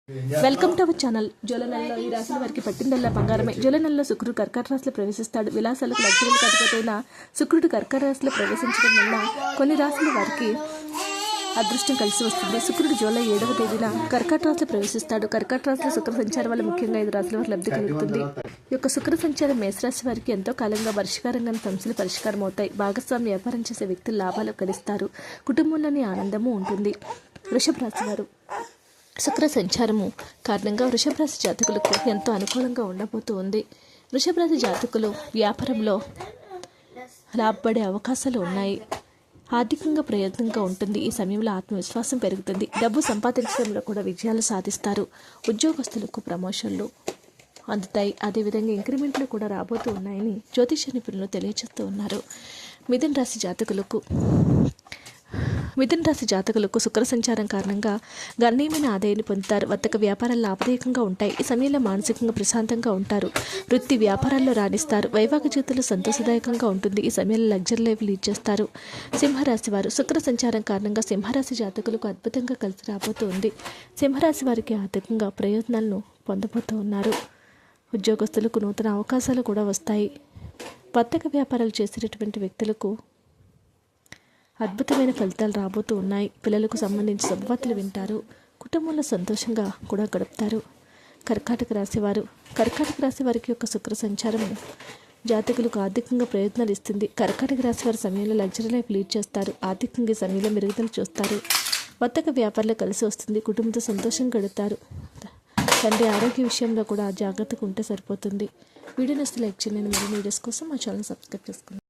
Welcome to our channel. July నెలలో ఈ రాశుల వారికి పట్టిందల్లా బంగారమే. జూలై నెలలో శుక్రుడు కర్కాటక రాశిలో ప్రవేశిస్తాడు. విలాసాలకు లగ్జరీలకు అధిపతైన శుక్రుడు కర్కాటక రాశిలో ప్రవేశించడం వల్ల కొన్ని రాశుల వారికి అదృష్టం కలిసి వస్తుంది. శుక్రుడు జూలై 7వ తేదీన కర్కాటక రాశిలో ప్రవేశిస్తాడు. కర్కాటక రాశిలో శుక్ర సంచారం వల్ల ముఖ్యంగా 5 రాశుల వారికి లబ్ధి కలుగుతుంది. ఈ యొక్క శుక్ర సంచారం మేషరాశి వారికి ఎంతో కాలంగా వర్షకారంగా సమస్యలు పరిష్కారం అవుతాయి. భాగస్వామి వ్యాపారం చేసే వ్యక్తులు లాభాలు గడిస్తారు. కుటుంబంలోని ఆనందము ఉంటుంది. వృషభ రాశి వారు శుక్ర సంచారము కారణంగా వృషభ రాశి జాతకులకు ఎంతో అనుకూలంగా ఉండబోతూ ఉంది. వృషభ రాశి జాతకులు వ్యాపారంలో లాభపడే అవకాశాలు ఉన్నాయి. ఆర్థికంగా ప్రయత్నంగా ఉంటుంది. ఈ సమయంలో ఆత్మవిశ్వాసం పెరుగుతుంది. డబ్బు సంపాదించడంలో కూడా విజయాలు సాధిస్తారు. ఉద్యోగస్తులకు ప్రమోషన్లు అందుతాయి. అదేవిధంగా ఇంక్రిమెంట్లు కూడా రాబోతూ ఉన్నాయని జ్యోతిష నిపుణులు తెలియజేస్తూ ఉన్నారు. మిథున రాశి జాతకులకు శుక్ర సంచారం కారణంగా గణనీయమైన ఆదాయాన్ని పొందుతారు. వర్తక వ్యాపారాలు లాభదాయకంగా ఉంటాయి. ఈ సమయంలో మానసికంగా ప్రశాంతంగా ఉంటారు. వృత్తి వ్యాపారాల్లో రాణిస్తారు. వైవాహిక జీవితంలో సంతోషదాయకంగా ఉంటుంది. ఈ సమయంలో లగ్జరీ లైఫ్ లీడ్ చేస్తారు. సింహరాశి వారు శుక్ర సంచారం కారణంగా సింహరాశి జాతకులకు అద్భుతంగా కలిసి రాబోతూ ఉంది. సింహరాశి వారికి ఆర్థికంగా ప్రయోజనాలను పొందబోతూ ఉన్నారు. ఉద్యోగస్తులకు నూతన అవకాశాలు కూడా వస్తాయి. వర్తక వ్యాపారాలు చేసేటటువంటి వ్యక్తులకు అద్భుతమైన ఫలితాలు రాబోతూ ఉన్నాయి. పిల్లలకు సంబంధించి శుభవార్తలు వింటారు. కుటుంబంలో సంతోషంగా కూడా గడుపుతారు. కర్కాటక రాశి వారికి యొక్క శుక్ర సంచారం జాతకులకు ఆర్థికంగా ప్రయోజనాలు ఇస్తుంది. కర్కాటక రాశి వారి సమయంలో లగ్జరీ లైఫ్ లీడ్ చేస్తారు. ఆర్థికంగా ఈ సమయంలో మెరుగుదల చూస్తారు. వర్తక వ్యాపారాలు కలిసి వస్తుంది. కుటుంబంతో సంతోషంగా గడుపుతారు. తండ్రి ఆరోగ్య విషయంలో కూడా జాగ్రత్తగా ఉంటే సరిపోతుంది. వీడియో నచ్చితే లైక్ చేయండి. మరిన్ని వీడియోస్ కోసం మా ఛానల్ సబ్స్క్రైబ్ చేసుకోండి.